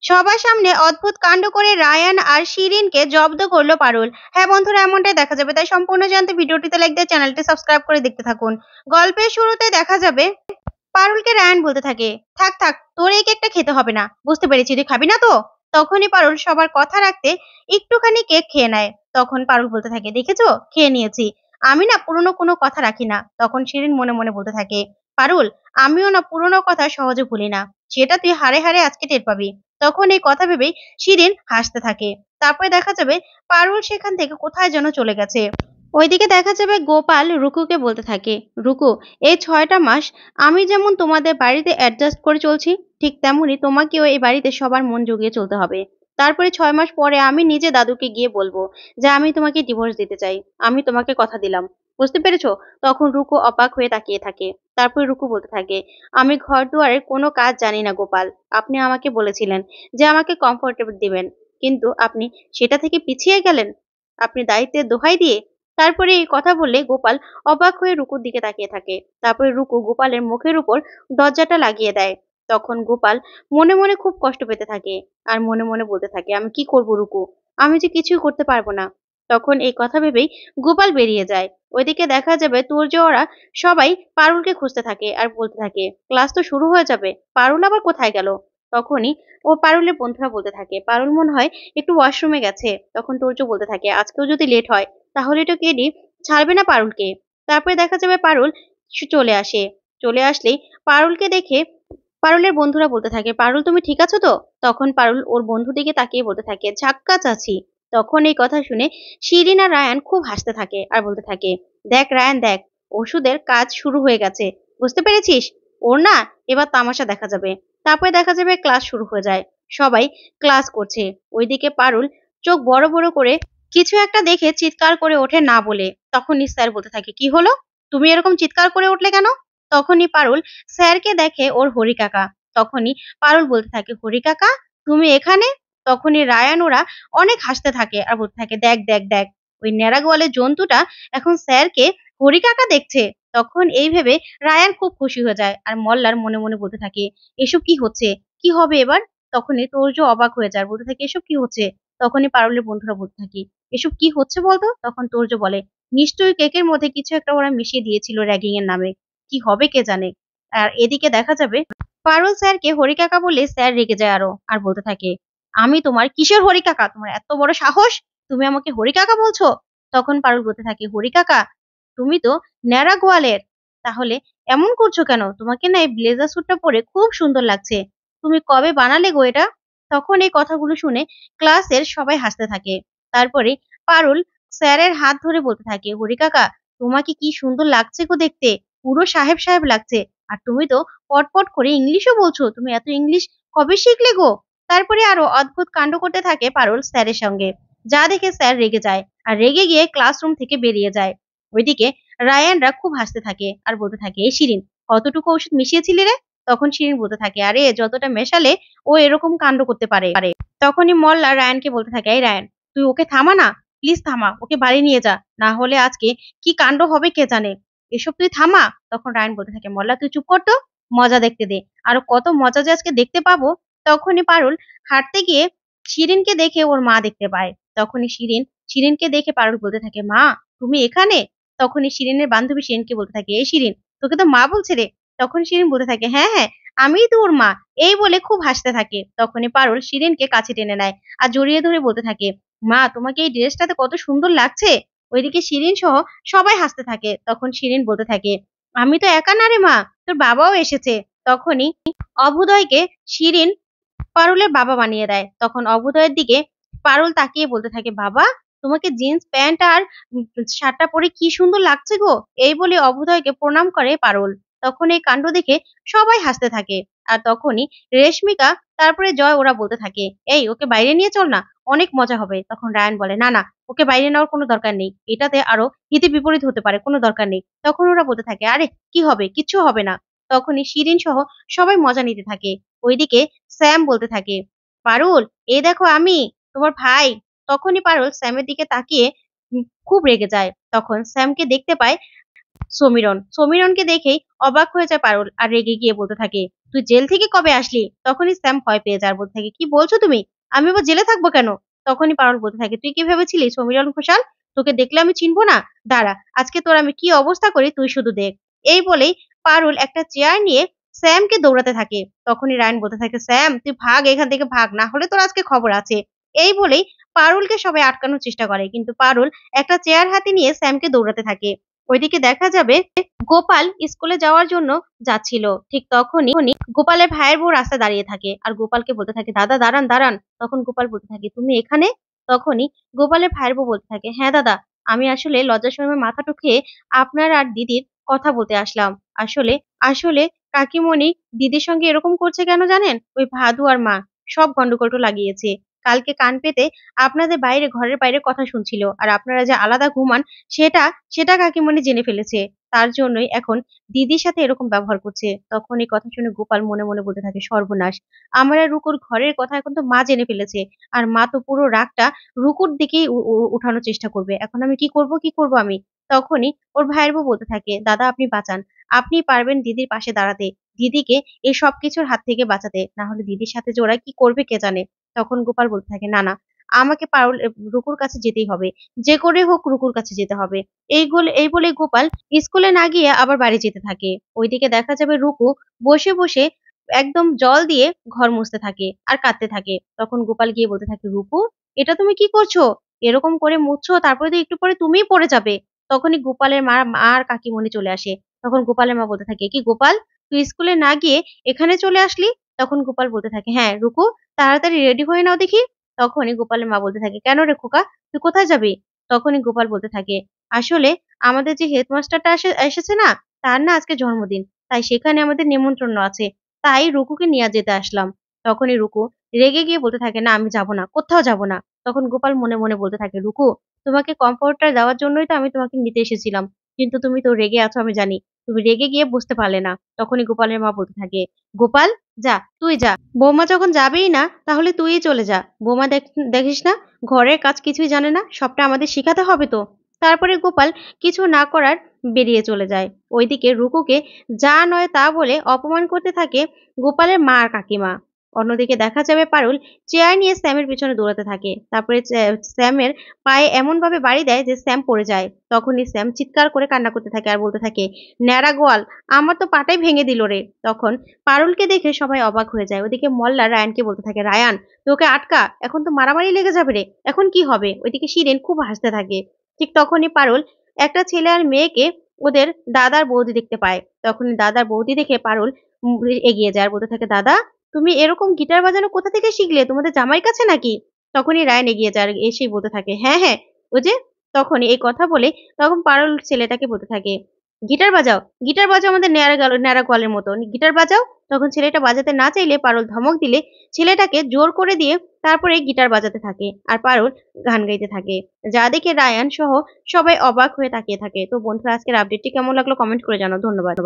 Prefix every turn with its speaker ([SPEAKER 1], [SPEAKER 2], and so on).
[SPEAKER 1] সবার সামনে অদ্ভুত কাণ্ড করে রায়ান আর শিরিনকে জব্দ করলো পারুল। হ্যাঁ বন্ধুরা, এমনটাই দেখা যাবে, তাই সম্পূর্ণ জানতে ভিডিওটিতে লাইক দিয়ে চ্যানেলটি সাবস্ক্রাইব করে দেখতে থাকুন। গল্পের শুরুতে দেখা যাবে পারুলকে রায়ান বলতে থাকে, থাক থাক, তোর এই কেকটা খেতে হবে না, বুঝতে পেরেছি তুই খাবি না তো। তখনই পারুল সবার কথা রাখতে একটুখানি কেক খেয়ে নেয়। তখন পারুল বলতে থাকে, দেখেছো খেয়ে নিয়েছি, আমি না পুরনো কোনো কথা রাখি না। তখন শিরিন মনে মনে বলতে থাকে, পারুল, আমিও না পুরনো কথা সহজে ভুলি না, সেটা তুই হারে হারে আজকে টের পাবি। তখন এই কথা ভেবেই শিরিন হাসতে থাকে। তারপরে দেখা যাবে পারুল সেখান থেকে কোথায় যেন চলে গেছে। ওইদিকে দেখা যাবে গোপাল রুকুকে বলতে থাকে, রুকু, এই 6টা মাস আমি যেমন তোমাদের বাড়িতে অ্যাডজাস্ট করে চলছি, ঠিক তেমনি তোমাকেও এই বাড়িতে সবার মন জুগিয়ে চলতে হবে। তারপরে 6 মাস পরে আমি নিজে দাদুকে গিয়ে বলবো যে আমি তোমাকে ডিভোর্স দিতে চাই, আমি তোমাকে কথা দিলাম। বুঝতে পেরেছো? তখন রুকু অবাক হয়ে তাকিয়ে থাকে। তারপরে রুকু বলতে থাকে, আমি ঘর দুয়ারের কোনো কাজ জানি না গোপাল, আপনি আমাকে বলেছিলেন যে আমাকে কমফোর্টেবল দিবেন, কিন্তু আপনি সেটা থেকে পিছিয়ে গেলেন, আপনি দায়িত্বের দোহাই দিয়ে। তারপরে এই কথা বললে গোপাল অবাক হয়ে রুকুর দিকে তাকিয়ে থাকে। তারপরে রুকু গোপালের মুখের উপর দরজাটা লাগিয়ে দেয়। তখন গোপাল মনে মনে খুব কষ্ট পেতে থাকে আর মনে মনে বলতে থাকে, আমি কি করব রুকু, আমি যে কিছুই করতে পারবো না। তখন এই কথা ভেবেই গোপাল বেরিয়ে যায়। ওইদিকে দেখা যাবে তুর্য ওরা সবাই পারুলকে খুঁজতে থাকে আর বলতে থাকে, ক্লাস তো শুরু হয়ে যাবে, পারুল আবার কোথায় গেল। তখনই ও পারুলের বন্ধুরা বলতে থাকে, পারুল মনে হয় একটু ওয়াশরুমে গেছে। তখন তুর্য বলতে থাকে, আজকেও যদি লেট হয় তাহলে তো কেডি ছাড়বে না পারুলকে। তারপরে দেখা যাবে পারুল চলে আসে। চলে আসলেই পারুলকে দেখে পারুলের বন্ধুরা বলতে থাকে, পারুল তুমি ঠিক আছো তো। তখন পারুল ওর বন্ধু দিকে তাকিয়ে বলতে থাকে, ঝাক্কাস আছি। তখন এই কথা শুনে শিরিন আর রায়ান খুব হাসতে থাকে আর বলতে থাকে, দেখ রায়ান দেখ, ওষুধের কাজ শুরু হয়ে গেছে, বুঝতে পেরেছিস, ওর না এবার তামাশা দেখা যাবে। তারপরে দেখা যাবে ক্লাস শুরু হয়ে যায়, সবাই ক্লাস করছে। ওইদিকে পারুল চোখ বড় বড় করে কিছু একটা দেখে চিৎকার করে ওঠে না বলে। তখনই স্যার বলতে থাকে, কি হলো, তুমি এরকম চিৎকার করে উঠলে কেন। তখনই পারুল স্যারকে দেখে ওর হরি কাকা। তখনই পারুল বলতে থাকে, হরি কাকা তুমি এখানে। তখনই রায়ান ওরা অনেক হাসতে থাকে আর বলতে থাকে, দেখ দেখ দেখ, ওই ন্যাড়া গোয়ালের জন্তুটা এখন স্যারকে হরি কাকা দেখছে। তখন এই ভেবে রায়ান খুব খুশি হয়ে যায় আর মল্লার মনে মনে বলতে থাকে, এসব কি হচ্ছে, কি হবে এবার। তখনই তোর্য অবাক হয়ে যায়, বলতে থাকে, এসব কি হচ্ছে। তখনই পারুলের বন্ধুরা বলতে থাকে, এসব কি হচ্ছে বলতো। তখন তোর্য বলে, নিশ্চয়ই কেকের মধ্যে কিছু একটা ওরা মিশিয়ে দিয়েছিল র্যাগিং এর নামে, কি হবে কে জানে। আর এদিকে দেখা যাবে পারুল স্যারকে হরি কাকা বললে স্যার রেগে যায় আরো আর বলতে থাকে, আমি তোমার কিসের হরি কাকা, তোমার এত বড় সাহস, তুমি আমাকে হরি কাকা বলছো। তখন পারুল বলতে থাকে, হরি কাকা তুমি তো ন্যাড়া গোয়ালের, তাহলে এমন করছো কেন, তোমাকে না এই ব্লেজার স্যুটটা পরে খুব সুন্দর লাগছে, তুমি কবে বানালে গো এটা। তখন এই কথাগুলো শুনে ক্লাসের সবাই হাসতে থাকে। তারপরে পারুল স্যারের হাত ধরে বলতে থাকে, হরি কাকা তোমাকে কি সুন্দর লাগছে গো দেখতে, পুরো সাহেব সাহেব লাগছে। আর তুমি তো পটপট করে ইংলিশও বলছো, তুমি এত ইংলিশ কবে শিখলে গো। তারপরে আরো অদ্ভুত কাণ্ড করতে থাকে পারুল স্যারের সঙ্গে, যা দেখে স্যার রেগে যায় আর রেগে গিয়ে ক্লাসরুম থেকে বেরিয়ে যায়। ওইদিকে রায়ানরা খুব হাসতে থাকে আর বলতে থাকে, এই শিরিন কতটুকু ওষুধ মিশিয়েছিলি রে। তখন শিরিন বলতে থাকে, আরে যতটা মেশালে ও এরকম কাণ্ড করতে পারে। তখনই মল্লা রায়ানকে বলতে থাকে, এই রায়ান তুই ওকে থামা না, প্লিজ থামা, ওকে বাড়ি নিয়ে যা, না হলে আজকে কি কাণ্ড হবে কে জানে, এসব তুই থামা। তখন রায়ান বলতে থাকে, মল্লা তুই চুপ কর তো, মজা দেখতে দে, আরো কত মজা যে আজকে দেখতে পাবো। তখনই পারুল হাঁটতে গিয়ে শিরিনকে দেখে ওর মা দেখতে পায়। তখনই শিরিনকে দেখে পারুল বলতে থাকে, মা তুমি এখানে। তখনই শিরিনের বান্ধবী শিরিনকে বলতে থাকে, এই শিরিন তোকে তো মা বলছে রে। তখন শিরিন বলতে থাকে, হ্যাঁ হ্যাঁ আমিই তো ওর মা। এই বলে খুব হাসতে থাকে। তখনই পারুল শিরিনকে কাছে টেনে নেয় আর জড়িয়ে ধরে বলতে থাকে, মা তোমাকে এই ড্রেসটাতে কত সুন্দর লাগছে। ওইদিকে শিরিন সহ সবাই হাসতে থাকে। তখন শিরিন বলতে থাকে, আমি তো একা না রে মা, তোর বাবাও এসেছে। তখনই অভুদয়কে শিরিন পারুলের বাবা বানিয়ে দেয়। তখন অভুদয়ের দিকে পারুল তাকিয়ে বলতে থাকে, বাবা তোমাকে জিন্স প্যান্ট আর শার্টটা পরে কি সুন্দর লাগছে গো। এই বলে অভুদয়কে প্রণাম করে পারুল। তখন এই কাণ্ড দেখে সবাই হাসতে থাকে। আর তখনই রেশমিকা তারপরে জয় ওরা বলতে থাকে, এই ওকে বাইরে নিয়ে চল না, অনেক মজা হবে। তখন রায়ান বলে, না না ওকে বাইরে নেওয়ার কোনো দরকার নেই, এটাতে আরো হিতে বিপরীত হতে পারে, কোনো দরকার নেই। তখন ওরা বলতে থাকে, আরে কি হবে, কিচ্ছু হবে না। তখনই শিরিন সহ সবাই মজা নিতে থাকে। ওইদিকে স্যাম বলতে থাকে, পারুল এই দেখো আমি তোমার ভাই। তখনই পারুল স্যামের দিকে তাকিয়ে খুব রেগে যায়। তখন স্যামকে দেখতে পায় সমীরণ। সমীরণকে দেখেই অবাক হয়ে যায় পারুল আর রেগে গিয়ে বলতে থাকে, তুই জেল থেকে কবে আসলি? তখনই স্যাম ভয় পেয়ে যায় আর বলতে থাকে, কি বলছো তুমি? আমি আবার জেলে থাকবো কেন? তখনই পারুল বলতে থাকে, তুই কি ভেবেছিলি সমীরণ ঘোষাল? তোকে দেখলে আমি চিনবো না? দাঁড়া, আজকে তোর আমি কি অবস্থা করি তুই শুধু দেখ। এই বলেই পারুল একটা চেয়ার নিয়ে স্যামকে দৌড়াতে থাকে। তখনই রায়ান বলতে থাকে, স্যাম তুই ভাগ এখান থেকে ভাগ, না হলে তোর আজকে খবর আছে। এই বলেই পারুলকে সবাই আটকানোর চেষ্টা করে, কিন্তু পারুল একটা চেয়ার হাতে নিয়ে স্যামকে দৌড়াতে থাকে। ওইদিকে দেখা যাবে গোপাল স্কুলে যাওয়ার জন্য যাচ্ছিল। ঠিক তখনই গোপালের ভাইয়ের বউ রাস্তায় দাঁড়িয়ে থাকে আর গোপালকে বলতে থাকে, দাদা দাঁড়ান দাঁড়ান। তখন গোপাল বলতে থাকে, তুমি এখানে? তখনই গোপালের ভাইয়ের বউ বলতে থাকে, হ্যাঁ দাদা, আমি আসলে লজ্জার শরমে মাথা ঠুকিয়ে আপনার আর দিদির কথা বলতে আসলাম। আসলে আসলে কাকিমণি দিদির সঙ্গে এরকম করছে কেন জানেন? ওই ভাদু আর মা সব গন্ডগোলটা লাগিয়েছে। কালকে কান পেতে আপনাদের বাইরে ঘরের বাইরে কথা শুনছিল, আর আপনারা যে আলাদা ঘুমান সেটা সেটা কাকিমণি জেনে ফেলেছে। তার জন্যই এখন দিদির সাথে এরকম ব্যবহার করছে। তখন এই কথা শুনে গোপাল মনে মনে বলতে থাকে, সর্বনাশ, আমার আর রুকুর ঘরের কথা এখন তো মা জেনে ফেলেছে। আর মা তো পুরো রাগটা রুকুর দিকেই উঠানোর চেষ্টা করবে। এখন আমি কি করব আমি? তখনই ওর ভাইয়ের বউ বলতে থাকে, দাদা আপনি বাঁচান, আপনি পারবেন দিদির পাশে দাঁড়াতে, দিদিকে এই সব কিছুর হাত থেকে বাঁচাতে, না হলে দিদির সাথে যে ওরা কি করবে কে জানে। তখন গোপাল বলতে থাকে, না না, আমাকে পারুল রুকুর কাছে যেতেই হবে, যে করে হোক রুকুর কাছে যেতে হবে। এই বলে গোপাল স্কুলে না গিয়ে আবার বাড়ি যেতে থাকে। ওইদিকে দেখা যাবে রুকু বসে বসে একদম জল দিয়ে ঘর মুছতে থাকে আর কাঁদতে থাকে। তখন গোপাল গিয়ে বলতে থাকে, রুকু এটা তুমি কি করছো? এরকম করে মুছছো, তারপরে তো একটু পরে তুমিই পড়ে যাবে। তখনই গোপালের মা আর কাকিমণি চলে আসে। তখন গোপালের মা বলতে থাকে, কি গোপাল, তুই স্কুলে না গিয়ে এখানে চলে আসলি? তখন গোপাল বলতে থাকে, হ্যাঁ রুকু, তাড়াতাড়ি রেডি হয়ে নাও দেখি। তখনই গোপালের মা বলতে থাকে, কেন রে খোকা, তুই কোথায় যাবি? তখনই গোপাল বলতে থাকে, আসলে আমাদের যে হেডমাস্টারটা এসেছে না, তার না আজকে জন্মদিন, তাই সেখানে আমাদের নেমন্ত্রণ আছে, তাই রুকুকে নিয়ে যেতে আসলাম। তখনই রুকু রেগে গিয়ে বলতে থাকে, না আমি যাব না, কোথাও যাব না। তখন গোপাল মনে মনে বলতে থাকে, রুকু, তোমাকে কমফোর্টটা দেওয়ার জন্যই তো আমি তোমাকে নিতে এসেছিলাম, কিন্তু তুমি তো রেগে আছো আমি জানি, তুমি রেগে গিয়ে বুঝতে পারলে না। তখনই গোপালের মা বলতে থাকে, গোপাল যা, তুই যা, বৌমা যখন যাবেই না তাহলে তুই চলে যা। বৌমা দেখিস না, ঘরের কাজ কিছুই জানে না, সবটা আমাদের শিখাতে হবে তো। তারপরে গোপাল কিছু না করার বেরিয়ে চলে যায়। ওইদিকে রুকুকে যা নয় তা বলে অপমান করতে থাকে গোপালের মা আর কাকিমা। অন্যদিকে দেখা যাবে পারুল চেয়ার নিয়ে স্যামের পিছনে দৌড়াতে থাকে। তারপরে স্যামের পায়ে এমন ভাবে বাড়ি দেয় যে স্যাম পড়ে যায়। তখনই স্যাম চিৎকার করে কান্না করতে থাকে আর বলতে থাকে, ন্যাড়া গোয়াল, আমার তো পাটাই ভেঙে দিল রে। তখন পারুলকে দেখে সবাই অবাক হয়ে যায়। ওদিকে মল্লা রায়ানকে বলতে থাকে, রায়ান তোকে আটকা, এখন তো মারামারি লেগে যাবে রে, এখন কি হবে? ওইদিকে শিরেন খুব হাসতে থাকে। ঠিক তখনই পারুল একটা ছেলে আর মেয়েকে ওদের দাদার বৌদি দেখতে পায়। তখনই দাদার বৌদি দেখে পারুল এগিয়ে যায় আর বলতে থাকে, দাদা তুমি এরকম গিটার বাজানো কোথা থেকে শিখলে? তোমাদের জামাইর কাছে নাকি? তখনই রায়ান এগিয়ে যায় আর এসেই বলতে থাকে, হ্যাঁ হ্যাঁ, ওই যে। তখনই এই কথা বলে তখন পারুল ছেলেটাকে বলতে থাকে, গিটার বাজাও, গিটার বাজাও আমাদের ন্যাড়া গোয়ালের মতো, গিটার বাজাও। তখন ছেলেটা বাজাতে না চাইলে পারুল ধমক দিলে ছেলেটাকে জোর করে দিয়ে তারপরে গিটার বাজাতে থাকে আর পারুল গান গাইতে থাকে, যা দেখে রায়ান সহ সবাই অবাক হয়ে তাকিয়ে থাকে। তো বন্ধুরা, আজকের আপডেটটি কেমন লাগলো কমেন্ট করে জানাও। ধন্যবাদ।